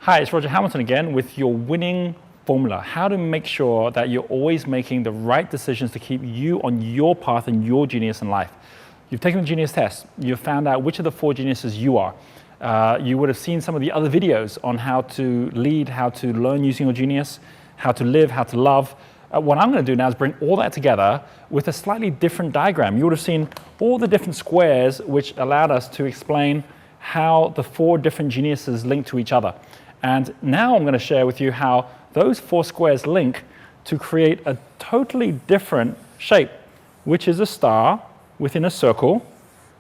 Hi, it's Roger Hamilton again with your winning formula. How to make sure that you're always making the right decisions to keep you on your path and your genius in life. You've taken the genius test. You've found out which of the 4 geniuses you are. You would have seen some of the other videos on how to lead, how to learn using your genius, how to live, how to love. What I'm going to do now is bring all that together with a slightly different diagram. You would have seen all the different squares which allowed us to explain how the 4 different geniuses link to each other. And now I'm going to share with you how those 4 squares link to create a totally different shape, which is a star within a circle,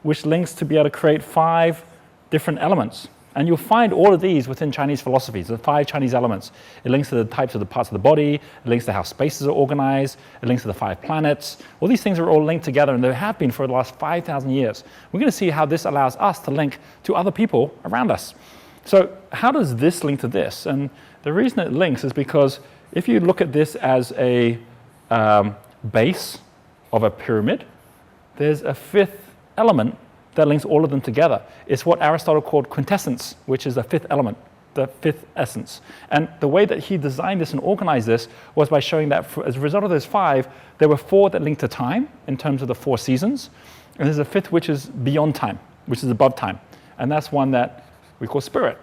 which links to be able to create 5 different elements. And you'll find all of these within Chinese philosophies, the 5 Chinese elements. It links to the types of the parts of the body, it links to how spaces are organized, it links to the 5 planets. All these things are all linked together, and they have been for the last 5,000 years. We're going to see how this allows us to link to other people around us. So how does this link to this? And the reason it links is because if you look at this as a base of a pyramid, there's a 5th element that links all of them together. It's what Aristotle called quintessence, which is the 5th element, the 5th essence. And the way that he designed this and organized this was by showing that as a result of those 5, there were 4 that linked to time in terms of the 4 seasons. And there's a 5th which is beyond time, which is above time. And that's one that we call spirit.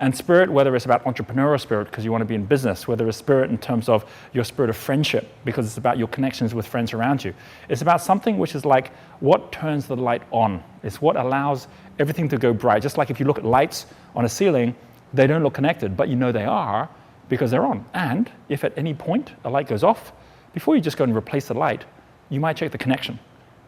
And spirit, whether it's about entrepreneurial spirit because you want to be in business, whether it's spirit in terms of your spirit of friendship because it's about your connections with friends around you. It's about something which is like what turns the light on. It's what allows everything to go bright. Just like if you look at lights on a ceiling, they don't look connected, but you know they are because they're on. And if at any point a light goes off, before you just go and replace the light, you might check the connection.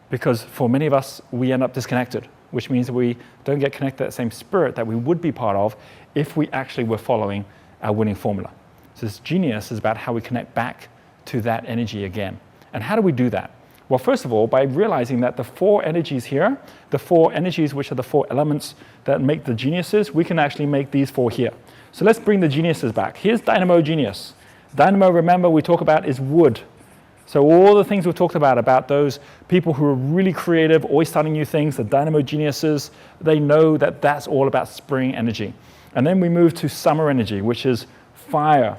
Because for many of us, we end up disconnected, which means we don't get connected to that same spirit that we would be part of if we actually were following our winning formula. So this genius is about how we connect back to that energy again. And how do we do that? Well, first of all, by realizing that the 4 energies here, the 4 energies which are the 4 elements that make the geniuses, we can actually make these 4 here. So let's bring the geniuses back. Here's Dynamo genius. Dynamo, remember, we talk about is wood. So all the things we've talked about those people who are really creative, always starting new things, the Dynamo geniuses, they know that that's all about spring energy. And then we move to summer energy, which is fire,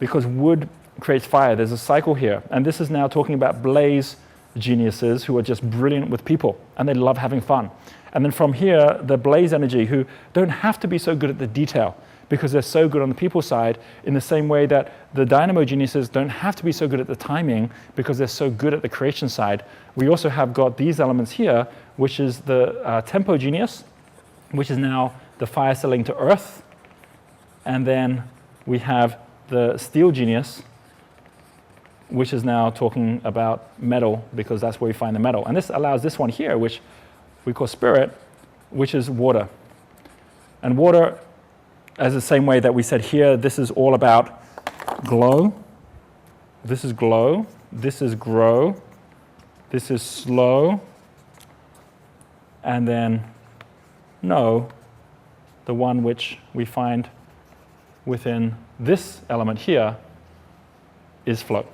because wood creates fire. There's a cycle here. And this is now talking about blaze geniuses who are just brilliant with people, and they love having fun. And then from here, the blaze energy, who don't have to be so good at the detail, because they're so good on the people side, in the same way that the Dynamo geniuses don't have to be so good at the timing because they're so good at the creation side. We also have got these elements here, which is the tempo genius, which is now the fire selling to earth. And then we have the steel genius, which is now talking about metal because that's where we find the metal. And this allows this one here, which we call spirit, which is water. And water, as the same way that we said here, this is all about glow. This is glow. This is grow. This is slow. And then know, the one which we find within this element here is flow.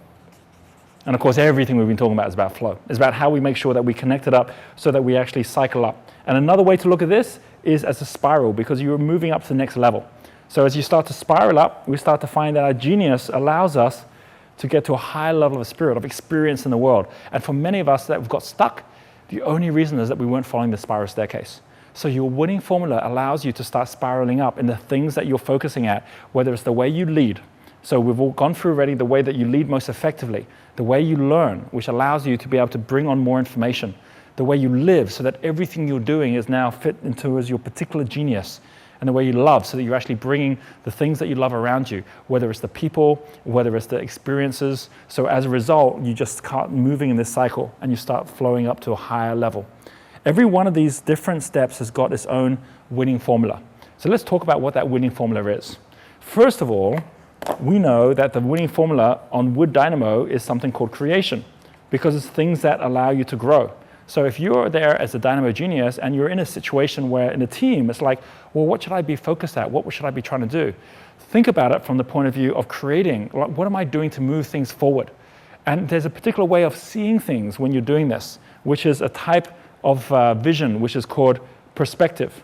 And of course, everything we've been talking about is about flow. It's about how we make sure that we connect it up so that we actually cycle up. And another way to look at this is as a spiral, because you're moving up to the next level. So as you start to spiral up, we start to find that our genius allows us to get to a higher level of spirit, of experience in the world. And for many of us that have got stuck, the only reason is that we weren't following the spiral staircase. So your winning formula allows you to start spiraling up in the things that you're focusing at, whether it's the way you lead. So we've all gone through already the way that you lead most effectively, the way you learn, which allows you to be able to bring on more information, the way you live so that everything you're doing is now fit into as your particular genius, and the way you love so that you're actually bringing the things that you love around you, whether it's the people, whether it's the experiences. So as a result, you just start moving in this cycle and you start flowing up to a higher level. Every one of these different steps has got its own winning formula. So let's talk about what that winning formula is. First of all, we know that the winning formula on Wood Dynamo is something called creation, because it's things that allow you to grow. So if you're there as a Dynamo genius and you're in a situation where in a team, it's like, well, what should I be focused at? What should I be trying to do? Think about it from the point of view of creating. What am I doing to move things forward? And there's a particular way of seeing things when you're doing this, which is a type of vision, which is called perspective.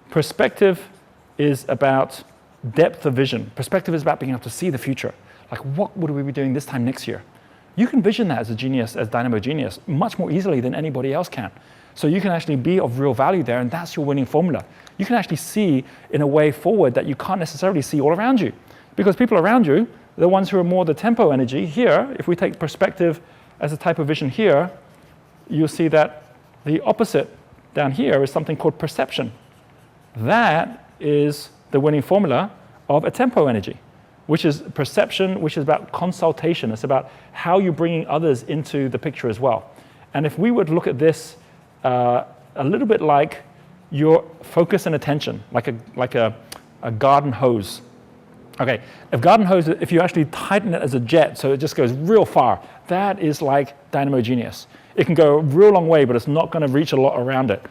Perspective is about depth of vision. Perspective is about being able to see the future. Like, what would we be doing this time next year? You can vision that as a genius, as Dynamo genius, much more easily than anybody else can. So you can actually be of real value there, and that's your winning formula. You can actually see in a way forward that you can't necessarily see all around you. Because people around you, the ones who are more the tempo energy, here, if we take perspective as a type of vision here, you'll see that the opposite down here is something called perception. That is the winning formula of a tempo energy, which is perception, which is about consultation. It's about how you're bringing others into the picture as well. And if we would look at this a little bit like your focus and attention, like a garden hose. Okay, if you actually tighten it as a jet so it just goes real far, that is like Dynamo Genius. It can go a real long way, but it's not going to reach a lot around it.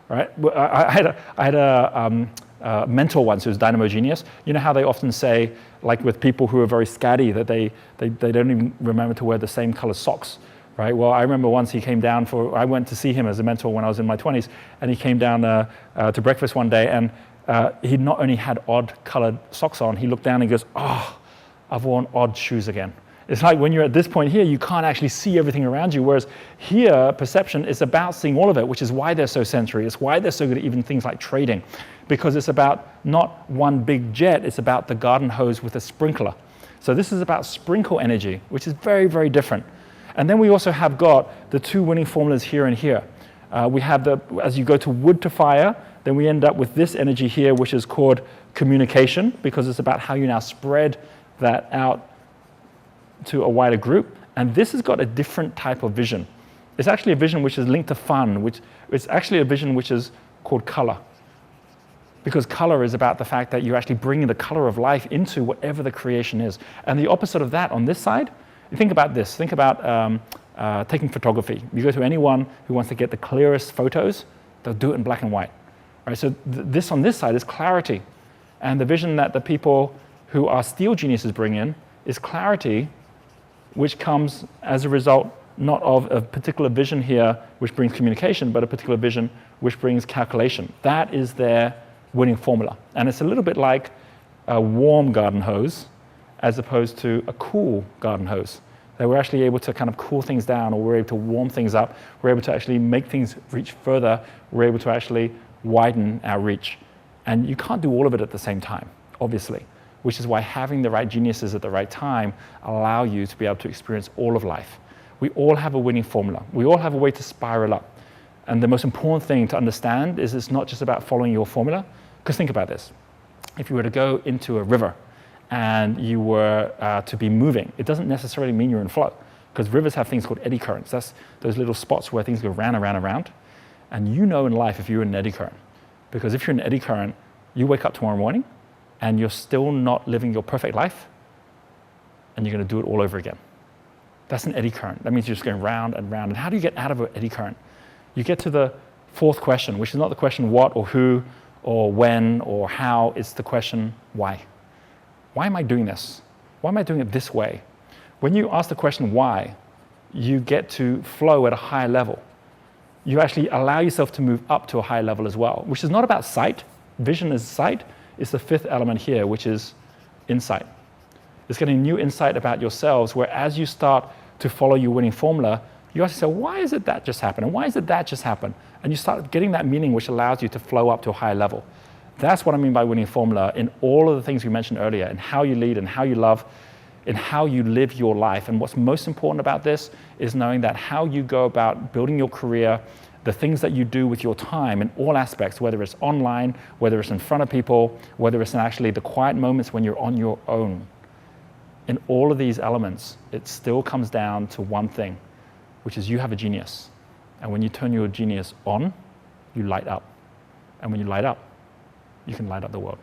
Right? I had a mentor once who was Dynamo Genius. You know how they often say, like with people who are very scatty, that they don't even remember to wear the same color socks, right? Well, I remember once he came down I went to see him as a mentor when I was in my 20s, and he came down to breakfast one day, and he not only had odd colored socks on, he looked down and goes, oh, I've worn odd shoes again. It's like when you're at this point here, you can't actually see everything around you, whereas here, perception is about seeing all of it, which is why they're so sensory. It's why they're so good at even things like trading, because it's about not one big jet, it's about the garden hose with a sprinkler. So this is about sprinkle energy, which is very, very different. And then we also have got the two winning formulas here and here. We have as you go to wood to fire, then we end up with this energy here, which is called communication, because it's about how you now spread that out to a wider group. And this has got a different type of vision. It's actually a vision which is linked to fun, which it's actually a vision which is called color. Because color is about the fact that you're actually bringing the color of life into whatever the creation is. And the opposite of that on this side, think about this. Think about taking photography. You go to anyone who wants to get the clearest photos, they'll do it in black and white. Right? So this on this side is clarity. And the vision that the people who are steel geniuses bring in is clarity, which comes as a result not of a particular vision here which brings communication, but a particular vision which brings calculation. That is their winning formula. And it's a little bit like a warm garden hose as opposed to a cool garden hose. That we're actually able to kind of cool things down, or we're able to warm things up, we're able to actually make things reach further, we're able to actually widen our reach. And you can't do all of it at the same time, obviously, which is why having the right geniuses at the right time allow you to be able to experience all of life. We all have a winning formula. We all have a way to spiral up. And the most important thing to understand is it's not just about following your formula. Because think about this. If you were to go into a river and you were to be moving, it doesn't necessarily mean you're in flow. Because rivers have things called eddy currents. That's those little spots where things go round and round and round. And you know in life if you're in an eddy current. Because if you're in an eddy current, you wake up tomorrow morning and you're still not living your perfect life, and you're going to do it all over again. That's an eddy current. That means you're just going round and round. And how do you get out of an eddy current? You get to the fourth question, which is not the question what or who or when or how, it's the question why. Why am I doing this? Why am I doing it this way? When you ask the question why, you get to flow at a higher level. You actually allow yourself to move up to a higher level as well, which is not about sight. Vision is sight. It's the fifth element here, which is insight. It's getting new insight about yourselves, where as you start to follow your winning formula, you actually say, why is it that just happened? And why is it that just happened? And you start getting that meaning which allows you to flow up to a higher level. That's what I mean by winning formula in all of the things we mentioned earlier, in how you lead and how you love, in how you live your life. And what's most important about this is knowing that how you go about building your career, the things that you do with your time in all aspects, whether it's online, whether it's in front of people, whether it's in actually the quiet moments when you're on your own. In all of these elements, it still comes down to one thing, which is you have a genius. And when you turn your genius on, you light up. And when you light up, you can light up the world.